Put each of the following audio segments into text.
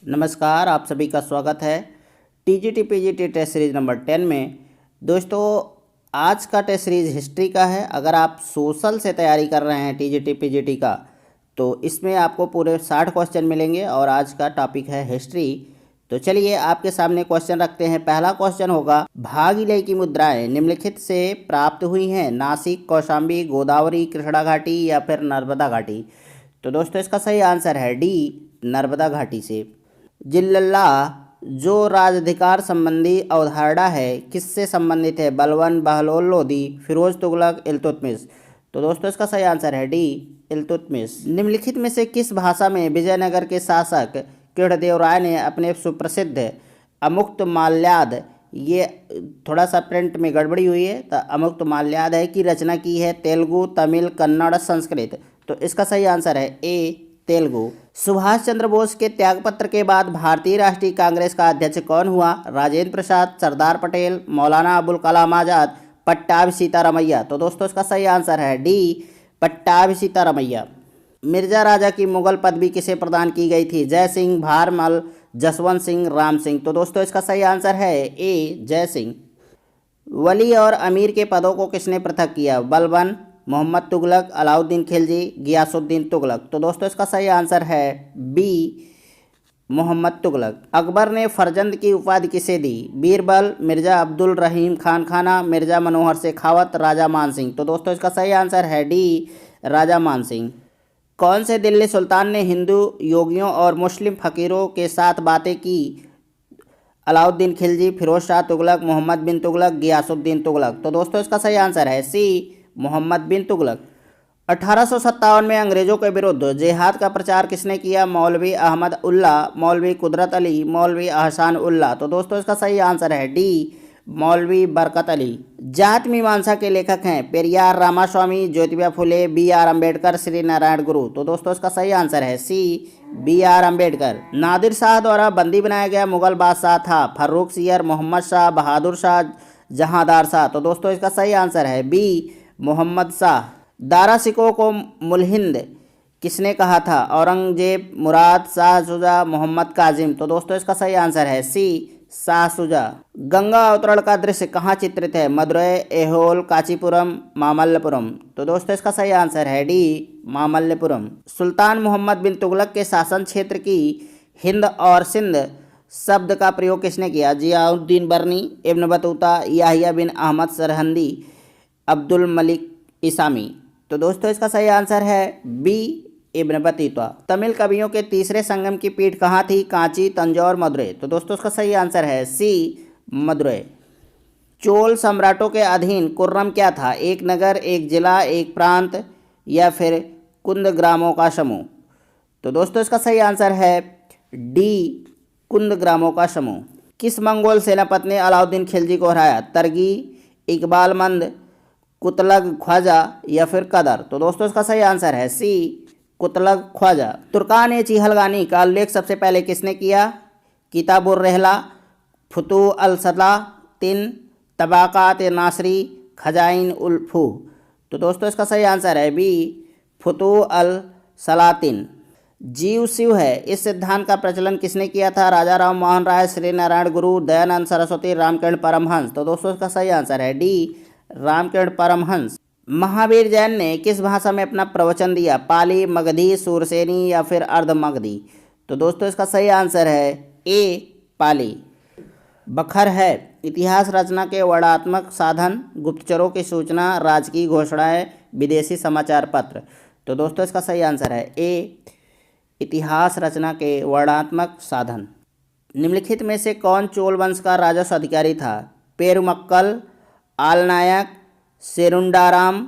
नमस्कार, आप सभी का स्वागत है TGT PGT test series number 10 में। दोस्तों, आज का टेस्ट सीरीज हिस्ट्री का है। अगर आप सोशल से तैयारी कर रहे हैं टीजीटी पीजीटी का, तो इसमें आपको पूरे 60 क्वेश्चन मिलेंगे और आज का टॉपिक है हिस्ट्री। तो चलिए आपके सामने क्वेश्चन रखते हैं। पहला क्वेश्चन होगा, भागीरथी की मुद्राएं निम्नलिखित से प्राप्त हुई हैं? नासिक, कौशाम्बी, गोदावरी, कृष्णा घाटी या फिर नर्मदा घाटी? तो दोस्तों इसका सही आंसर है डी, नर्मदा घाटी से। जिल्लल्लाह जो राजाधिकार संबंधी अवधारणा है, किससे संबंधित है? बलबन, बहलोल लोदी, फिरोज तुगलक, इल्तुतमिश? तो दोस्तों इसका सही आंसर है डी, इल्तुतमिश। निम्नलिखित में से किस भाषा में विजयनगर के शासक कृष्णदेवराय ने अपने सुप्रसिद्ध अमुक्त माल्याद, ये थोड़ा सा प्रिंट में गड़बड़ी हुई है, तो अमुक्त माल्याद है की रचना की है? तेलुगु, तमिल, कन्नड़, संस्कृत? तो इसका सही आंसर है ए, तेलुगु। सुभाष चंद्र बोस के त्यागपत्र के बाद भारतीय राष्ट्रीय कांग्रेस का अध्यक्ष कौन हुआ? राजेंद्र प्रसाद, सरदार पटेल, मौलाना अबुल कलाम आजाद, पट्टाभी सीतारामैया? तो दोस्तों इसका सही आंसर है डी, पट्टाभी सीतारामैया। मिर्जा राजा की मुगल पदवी किसे प्रदान की गई थी? जय सिंह, भारमल, जसवंत सिंह, राम सिंह? तो दोस्तों इसका सही आंसर है ए, जय सिंह। वली और अमीर के पदों को किसने पृथक किया? बलबन, मोहम्मद तुगलक, अलाउद्दीन खिलजी, गियासुद्दीन तुगलक? तो दोस्तों इसका सही आंसर है बी, मोहम्मद तुगलक। अकबर ने फरजंद की उपाधि किसे दी? बीरबल, मिर्जा अब्दुल रहीम खान खाना, मिर्जा मनोहर शेखावत, राजा मान सिंह? तो दोस्तों इसका सही आंसर है डी, राजा मान सिंह। कौन से दिल्ली सुल्तान ने हिंदू योगियों और मुस्लिम फकीरों के साथ बातें की? अलाउद्दीन खिलजी, फिरोज शाह तुगलक, मोहम्मद बिन तुगलक, गियासुद्दीन तुगलक? तो दोस्तों इसका सही आंसर है सी, मोहम्मद बिन तुगलक। 1857 में अंग्रेजों के विरुद्ध जिहाद का प्रचार किसने किया? मौलवी अहमद उल्ला, मौलवी कुदरत अली, मौलवी अहसान उल्ला? तो दोस्तों इसका सही आंसर है डी, मौलवी बरकत अली। जात मीमांसा के लेखक हैं? पेरियार रामास्वामी, ज्योतिबा फुले, बी आर अम्बेडकर, श्री नारायण गुरु? तो दोस्तों इसका सही आंसर है सी, बी आर अम्बेडकर। नादिर शाह द्वारा बंदी बनाया गया मुगल बादशाह था? फर्रुख सियर, मोहम्मद शाह, बहादुर शाह, जहांदार शाह? तो दोस्तों इसका सही आंसर है बी, मोहम्मद शाह। दारा सिकों को मुलहिंद किसने कहा था? औरंगजेब, मुराद, शाह शुजा, मोहम्मद काजिम? तो दोस्तों इसका सही आंसर है सी, शाह शुजा। गंगा अवतरण का दृश्य कहाँ चित्रित है? मदुरै, ऐहोल, कांचीपुरम, मामल्लपुरम? तो दोस्तों इसका सही आंसर है डी, मामल्लपुरम। सुल्तान मोहम्मद बिन तुगलक के शासन क्षेत्र की हिंद और सिंध शब्द का प्रयोग किसने किया? जियाउद्दीन बर्नी, इब्न बतूता, याहिया बिन अहमद सरहंदी, अब्दुल मलिक इसामी? तो दोस्तों इसका सही आंसर है बी, इब्न बतूता। तमिल कवियों के तीसरे संगम की पीठ कहाँ थी? कांची, तंजौर, मदुरै? तो दोस्तों इसका सही आंसर है सी, मदुरै। चोल सम्राटों के अधीन कुर्रम क्या था? एक नगर, एक जिला, एक प्रांत या फिर कुंद ग्रामों का समूह? तो दोस्तों इसका सही आंसर है डी, कुंद ग्रामों का समूह। किस मंगोल सेनापति ने अलाउद्दीन खिलजी को हराया? तरगी, इकबाल मंद, कुतलग ख्वाजा या फिर कदर? तो दोस्तों इसका सही आंसर है सी, कुतलग ख्वाजा। तुर्कान ए चिहलगानी का उल्लेख सबसे पहले किसने किया? किताबुर रहला, फुतू अल सलातिन, तबाकात नासरी, खजाइन उल फूह? तो दोस्तों इसका सही आंसर है बी, फुतू अल सलातिन। जीव शिव है, इस सिद्धांत का प्रचलन किसने किया था? राजा राम मोहन राय, श्री नारायण गुरु, दयानंद सरस्वती, रामकिरण परमहंस? तो दोस्तों इसका सही आंसर है डी, रामकिरण परमहंस। महावीर जैन ने किस भाषा में अपना प्रवचन दिया? पाली, मगधी, सूरसेनी या फिर अर्ध मगधी? तो दोस्तों इसका सही आंसर है ए, पाली। बखर है, इतिहास रचना के वर्णनात्मक साधन, गुप्तचरों की सूचना, राजकीय घोषणाएं, विदेशी समाचार पत्र? तो दोस्तों इसका सही आंसर है ए, इतिहास रचना के वर्णनात्मक साधन। निम्नलिखित में से कौन चोल वंश का राजस्व अधिकारी था? पेरुमक्कल, आलनायक, सेरुंडाराम,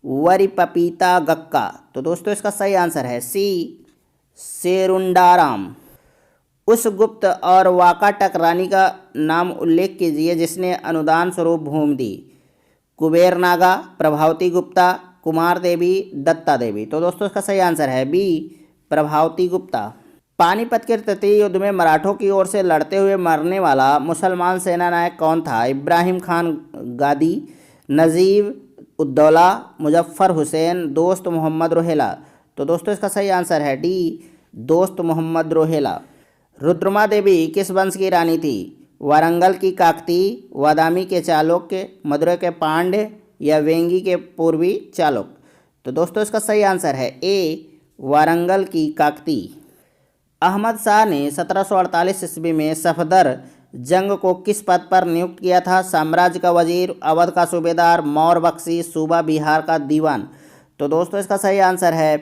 वरिपपीता गक्का? तो दोस्तों इसका सही आंसर है सी, सेरुंडाराम। उस गुप्त और वाकाटक रानी का नाम उल्लेख कीजिए जिसने अनुदान स्वरूप भूमि दी? कुबेर नागा, प्रभावती गुप्ता, कुमार देवी, दत्ता देवी? तो दोस्तों इसका सही आंसर है बी, प्रभावती गुप्ता। पानीपत के तृतीय युद्ध में मराठों की ओर से लड़ते हुए मरने वाला मुसलमान सेना नायक कौन था? इब्राहिम खान गादी, नजीब उद्दौला, मुजफ्फर हुसैन, दोस्त मोहम्मद रोहेला? तो दोस्तों इसका सही आंसर है डी, दोस्त मोहम्मद रोहेला। रुद्रमा देवी किस वंश की रानी थी? वारंगल की काकतीय, वादामी के चालुक्य, मदुरै के पांड्य या वेंगी के पूर्वी चालुक्य। तो दोस्तों इसका सही आंसर है ए, वारंगल की काकतीय। अहमद शाह ने 1748 ईस्वी में सफदर जंग को किस पद पर नियुक्त किया था? साम्राज्य का वजीर, अवध का सूबेदार, मौर्य बख्शी, सूबा बिहार का दीवान। तो दोस्तों इसका सही आंसर है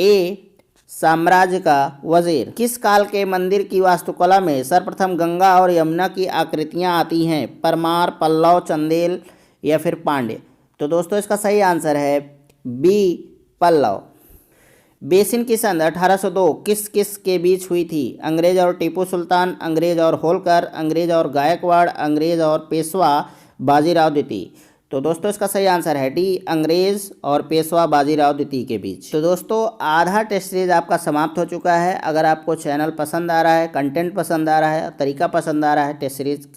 ए, साम्राज्य का वजीर। किस काल के मंदिर की वास्तुकला में सर्वप्रथम गंगा और यमुना की आकृतियां आती हैं? परमार, पल्लव, चंदेल या फिर पांड्य। तो दोस्तों इसका सही आंसर है बी, पल्लव। बेसिन की संधि 1802 किस किस के बीच हुई थी? अंग्रेज और टीपू सुल्तान, अंग्रेज और होलकर, अंग्रेज और गायकवाड़, अंग्रेज और पेशवा बाजीराव द्वितीय। तो दोस्तों इसका सही आंसर है डी, अंग्रेज और पेशवा बाजीराव द्वितीय के बीच। तो दोस्तों आधा टेस्ट सीरीज आपका समाप्त हो चुका है। अगर आपको चैनल पसंद आ रहा है, कंटेंट पसंद आ रहा है, तरीका पसंद आ रहा है टेस्ट सीरीज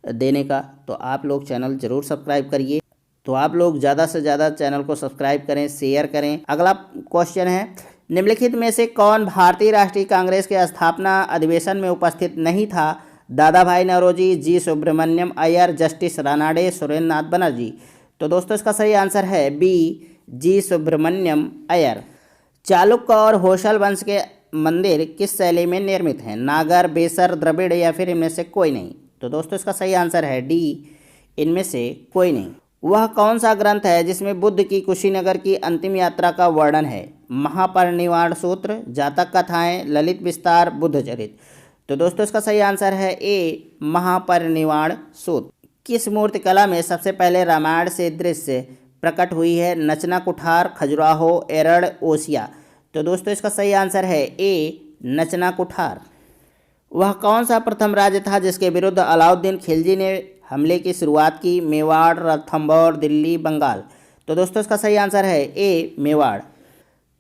देने का, तो आप लोग चैनल जरूर सब्सक्राइब करिए। तो आप लोग ज़्यादा से ज़्यादा चैनल को सब्सक्राइब करें, शेयर करें। अगला क्वेश्चन है, निम्नलिखित में से कौन भारतीय राष्ट्रीय कांग्रेस के स्थापना अधिवेशन में उपस्थित नहीं था? दादा भाई नौरोजी, जी सुब्रमण्यम अय्यर, जस्टिस रानाडे, सुरेंद्र नाथ बनर्जी। तो दोस्तों इसका सही आंसर है बी, जी सुब्रमण्यम अय्यर। चालुक्य और होयसल वंश के मंदिर किस शैली में निर्मित हैं? नागर, बेसर, द्रविड़ या फिर इनमें से कोई नहीं। तो दोस्तों इसका सही आंसर है डी, इनमें से कोई नहीं। वह कौन सा ग्रंथ है जिसमें बुद्ध की कुशीनगर की अंतिम यात्रा का वर्णन है? महापरिनिर्वाण सूत्र, जातक कथाएं, ललित विस्तार, बुद्ध चरित। तो दोस्तों इसका सही आंसर है ए, महापरिनिर्वाण सूत्र। किस मूर्तिकला में सबसे पहले रामायण से दृश्य प्रकट हुई है? नचना कुठार, खजुराहो, एरड़, ओसिया। तो दोस्तों इसका सही आंसर है ए, नचना कुठार। वह कौन सा प्रथम राज्य था जिसके विरुद्ध अलाउद्दीन खिलजी ने हमले की शुरुआत की? मेवाड़, रणथंभौर, दिल्ली, बंगाल। तो दोस्तों इसका सही आंसर है ए, मेवाड़।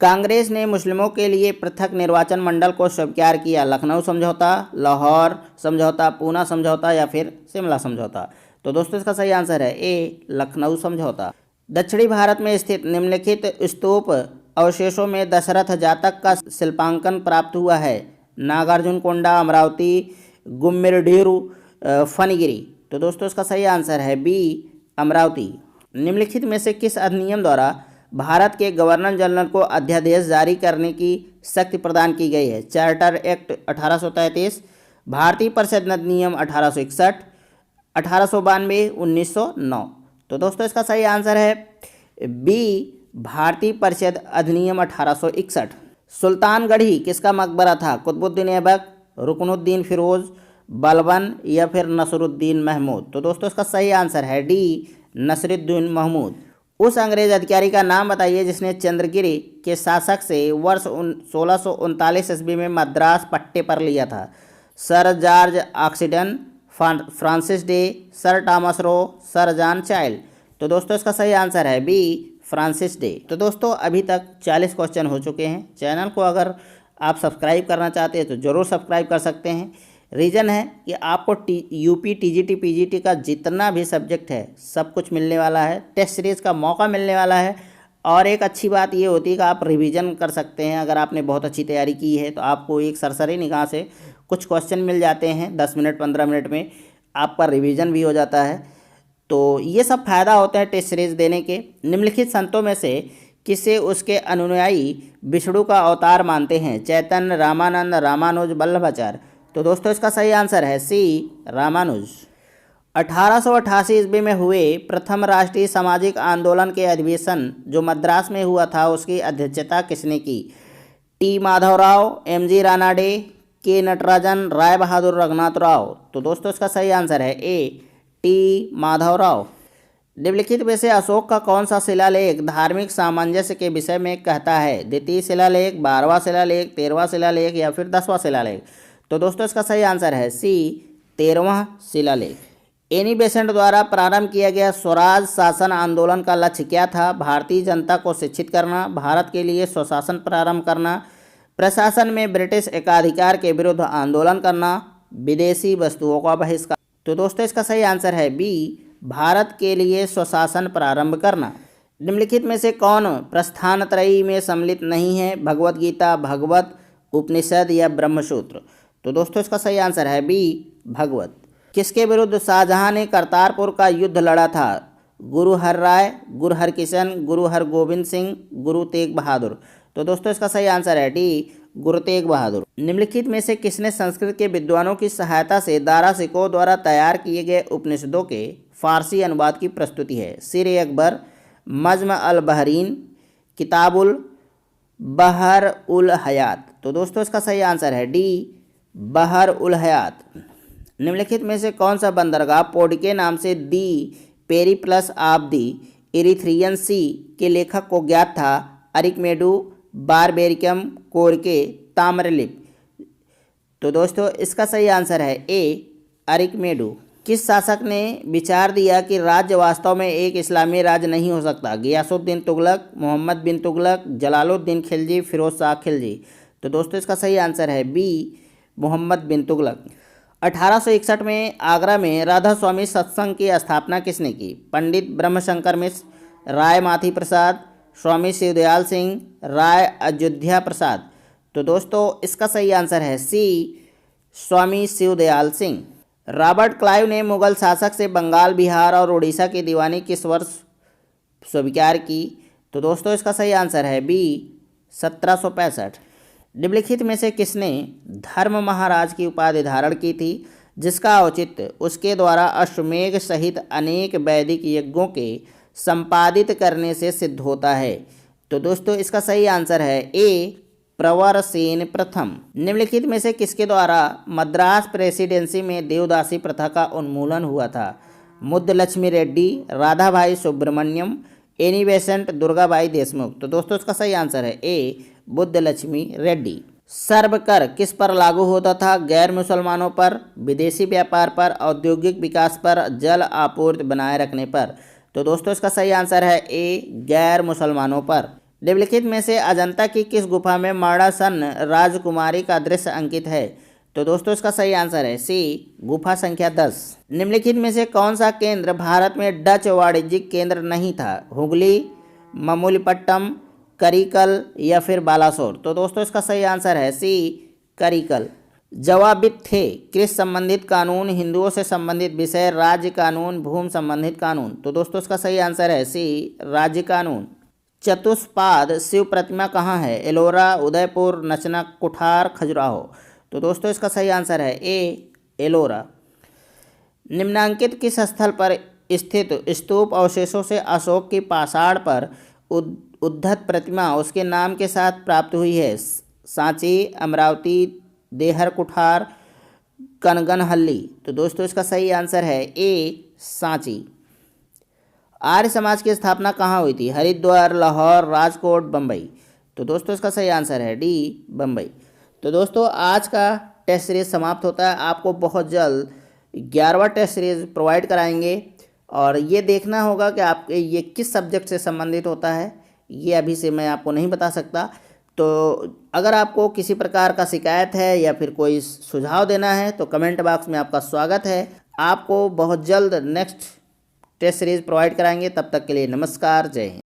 कांग्रेस ने मुस्लिमों के लिए पृथक निर्वाचन मंडल को स्वीकार किया? लखनऊ समझौता, लाहौर समझौता, पूना समझौता या फिर शिमला समझौता। तो दोस्तों इसका सही आंसर है ए, लखनऊ समझौता। दक्षिणी भारत में स्थित निम्नलिखित स्तूप अवशेषों में दशरथ जातक का शिल्पांकन प्राप्त हुआ है? नागार्जुन कोंडा, अमरावती, गुम्मिरढीरू, फणिगिरी। तो दोस्तों इसका सही आंसर है बी, अमरावती। निम्नलिखित में से किस अधिनियम द्वारा भारत के गवर्नर जनरल को अध्यादेश जारी करने की शक्ति प्रदान की गई है? चार्टर एक्ट 1833, भारतीय परिषद अधिनियम 1861, 1892, 1909। तो दोस्तों इसका सही आंसर है बी, भारतीय परिषद अधिनियम 1861। सुल्तानगढ़ी किसका मकबरा था? कुतुबुद्दीन ऐबक, रुकनुद्दीन फिरोज, बलबन या फिर नसरुद्दीन महमूद। तो दोस्तों इसका सही आंसर है डी, नसरुद्दीन महमूद। उस अंग्रेज अधिकारी का नाम बताइए जिसने चंद्रगिरी के शासक से वर्ष 1639 ईस्वी में मद्रास पट्टे पर लिया था? Sir George Oxenden, Francis Day, sir Thomas Roe, sir John Child. तो दोस्तों इसका सही आंसर है बी, फ्रांसिस डे। तो दोस्तों अभी तक 40 क्वेश्चन हो चुके हैं। चैनल को अगर आप सब्सक्राइब करना चाहते हैं तो ज़रूर सब्सक्राइब कर सकते हैं। रीज़न है कि आपको यूपी, टीजीटी, पीजीटी का जितना भी सब्जेक्ट है सब कुछ मिलने वाला है, टेस्ट सीरीज़ का मौका मिलने वाला है। और एक अच्छी बात ये होती है कि आप रिवीजन कर सकते हैं। अगर आपने बहुत अच्छी तैयारी की है तो आपको एक सरसरी निगाह से कुछ क्वेश्चन मिल जाते हैं, 10 मिनट 15 मिनट में आपका रिवीजन भी हो जाता है। तो ये सब फ़ायदा होता है टेस्ट सीरीज़ देने के। निम्नलिखित संतों में से किसे उसके अनुयायी विष्णु का अवतार मानते हैं? चैतन्य, रामानंद, रामानुज, वल्लभाचार्य। तो दोस्तों इसका सही आंसर है सी, रामानुज। 1888 ईस्वी में हुए प्रथम राष्ट्रीय सामाजिक आंदोलन के अधिवेशन जो मद्रास में हुआ था उसकी अध्यक्षता किसने की? T Madhavrao, MG. रानाडे, के नटराजन, राय बहादुर रघुनाथ राव। तो दोस्तों इसका सही आंसर है ए, टी माधवराव। निम्नलिखित में से अशोक का कौन सा शिलालेख धार्मिक सामंजस्य के विषय में कहता है? द्वितीय शिलालेख, 12वां शिलालेख, 13वां शिलालेख या फिर 10वां शिलालेख। तो दोस्तों इसका सही आंसर है सी, 13वां शिलालेख। एनी बेसेंट द्वारा प्रारंभ किया गया स्वराज शासन आंदोलन का लक्ष्य क्या था? भारतीय जनता को शिक्षित करना, भारत के लिए स्वशासन प्रारंभ करना, प्रशासन में ब्रिटिश एकाधिकार के विरुद्ध आंदोलन करना, विदेशी वस्तुओं का बहिष्कार। तो दोस्तों इसका सही आंसर है बी, भारत के लिए स्वशासन प्रारंभ करना। निम्नलिखित में से कौन प्रस्थानत्रयी में सम्मिलित नहीं है? भगवत गीता, भगवत उपनिषद या ब्रह्मसूत्र। तो दोस्तों इसका सही आंसर है बी, भगवत। किसके विरुद्ध शाहजहां ने करतारपुर का युद्ध लड़ा था? गुरु हर राय, गुरु हरकिशन, गुरु हरगोबिंद सिंह, गुरु तेग बहादुर। तो दोस्तों इसका सही आंसर है डी, गुरु तेग बहादुर। निम्नलिखित में से किसने संस्कृत के विद्वानों की सहायता से दारा शिकोह द्वारा तैयार किए गए उपनिषदों के फारसी अनुवाद की प्रस्तुति है? सिर अकबर, मज्म अल बहरीन, किताबुल बहर उल हयात। तो दोस्तों इसका सही आंसर है डी, बहर उल हयात। निम्नलिखित में से कौन सा बंदरगाह पोड के नाम से दी पेरिप्लस ऑफ दी इरिथ्रियन सी के लेखक को ज्ञात था? अरिकमेडु, बारबेरिकम, कोरके, ताम्रलिप्त। तो दोस्तों इसका सही आंसर है ए, अरिकमेडु। किस शासक ने विचार दिया कि राज्य वास्तव में एक इस्लामी राज्य नहीं हो सकता? गियासुद्दीन तुगलक, मोहम्मद बिन तुगलक, जलालुद्दीन खिलजी, फिरोज शाह खिलजी। तो दोस्तों इसका सही आंसर है बी, मोहम्मद बिन तुगलक। 1861 में आगरा में राधा स्वामी सत्संग की स्थापना किसने की? पंडित ब्रह्मशंकर मिश्र, राय माथी प्रसाद, स्वामी शिवदयाल सिंह, राय अयोध्या प्रसाद। तो दोस्तों इसका सही आंसर है सी, स्वामी शिवदयाल सिंह। रॉबर्ट क्लाइव ने मुगल शासक से बंगाल, बिहार और उड़ीसा की दीवानी किस वर्ष स्वीकार की? तो दोस्तों इसका सही आंसर है बी, 1765। निम्नलिखित में से किसने धर्म महाराज की उपाधि धारण की थी, जिसका औचित्य उसके द्वारा अश्वमेध सहित अनेक वैदिक यज्ञों के संपादित करने से सिद्ध होता है? तो दोस्तों इसका सही आंसर है ए, प्रवरसेन प्रथम। निम्नलिखित में से किसके द्वारा मद्रास प्रेसिडेंसी में देवदासी प्रथा का उन्मूलन हुआ था? मुद्दलक्ष्मी रेड्डी, राधाभाई सुब्रमण्यम, एनी बेसेंट, दुर्गाबाई देशमुख। तो दोस्तों इसका सही आंसर है ए, बुद्धलक्ष्मी रेड्डी। सर्व कर किस पर लागू होता था? गैर मुसलमानों पर, विदेशी व्यापार पर, औद्योगिक विकास पर, जल आपूर्ति बनाए रखने पर। तो दोस्तों इसका सही आंसर है ए, गैर मुसलमानों पर। निम्नलिखित में से अजंता की किस गुफा में मरणासन राजकुमारी का दृश्य अंकित है? तो दोस्तों इसका सही आंसर है सी, गुफा संख्या 10। निम्नलिखित में से कौन सा केंद्र भारत में डच वाणिज्यिक केंद्र नहीं था? हुगली, ममूलीपट्टम, करिकल या फिर बालासोर। तो दोस्तों इसका सही आंसर है सी, करिकल। जवाबित थे कृषि संबंधित कानून, हिंदुओं से संबंधित विषय, राज्य कानून, भूमि संबंधित कानून। तो दोस्तों इसका सही आंसर है सी, राज्य कानून। चतुष्पाद शिव प्रतिमा कहाँ है? एलोरा, उदयपुर, नचना, कुठार, खजुराहो। तो दोस्तों इसका सही आंसर है ए, एलोरा। निम्नांकित किस स्थल पर स्थित स्तूप अवशेषों से अशोक की पाषाण पर उद्धत प्रतिमा उसके नाम के साथ प्राप्त हुई है? सांची, अमरावती, देहर कुठार, कनगनहल्ली। तो दोस्तों इसका सही आंसर है ए, सांची। आर्य समाज की स्थापना कहाँ हुई थी? हरिद्वार, लाहौर, राजकोट, बम्बई। तो दोस्तों इसका सही आंसर है डी, बम्बई। तो दोस्तों आज का टेस्ट सीरीज समाप्त होता है। आपको बहुत जल्द 11वां टेस्ट सीरीज प्रोवाइड कराएंगे और ये देखना होगा कि आपके ये किस सब्जेक्ट से संबंधित होता है, ये अभी से मैं आपको नहीं बता सकता। तो अगर आपको किसी प्रकार का शिकायत है या फिर कोई सुझाव देना है तो कमेंट बॉक्स में आपका स्वागत है। आपको बहुत जल्द नेक्स्ट टेस्ट सीरीज प्रोवाइड कराएंगे। तब तक के लिए नमस्कार, जय हिंद।